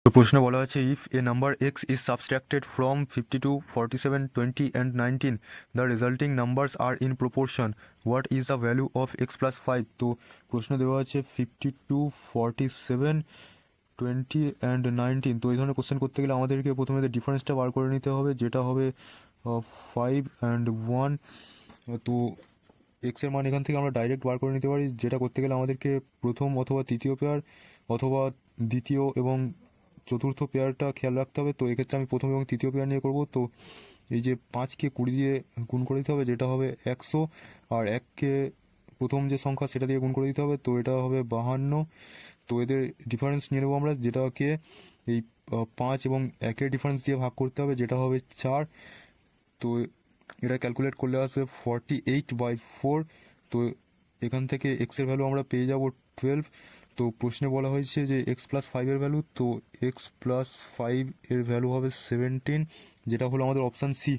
তো প্রশ্ন বলা আছে, if a number x is subtracted from 52, 47, 20 and 19, the resulting numbers are in proportion, what is the value of x plus 5? তো প্রশ্ন দেওয়া আছে 52, 47, 20 অ্যান্ড 19। তো এই ধরনের কোশ্চেন করতে গেলে আমাদেরকে প্রথমে ডিফারেন্সটা বার করে নিতে হবে, যেটা হবে 5 অ্যান্ড 1। তো এক্সের মান এখান থেকে আমরা ডাইরেক্ট বার করে নিতে পারি, যেটা করতে গেলে আমাদেরকে প্রথম অথবা তৃতীয় পেয়ার অথবা দ্বিতীয় এবং চতুর্থ পেয়ারটা খেয়াল রাখতে হবে। তো এক্ষেত্রে আমি প্রথম এবং তৃতীয় পেয়ার নিয়ে করব। তো এই যে 5কে 20 দিয়ে গুণ করে দিতে হবে, যেটা হবে 100, আর 1কে প্রথম যে সংখ্যা সেটা দিয়ে গুণ করে দিতে হবে, তো এটা হবে 52। তো এদের ডিফারেন্স নিয়ে নেবো আমরা, যেটাকে এই 5 এবং 1-এর ডিফারেন্স দিয়ে ভাগ করতে হবে, যেটা হবে 4। তো এটা ক্যালকুলেট করলে আসবে 48/4। তো এখান থেকে এক্সের ভ্যালু আমরা পেয়ে যাব 12। তো প্রশ্নে বলা হয়েছে যে এক্স প্লাস 5-এর ভ্যালু, তো এক্স প্লাস 5 এর ভ্যালু হবে 17, যেটা হলো আমাদের অপশান সি।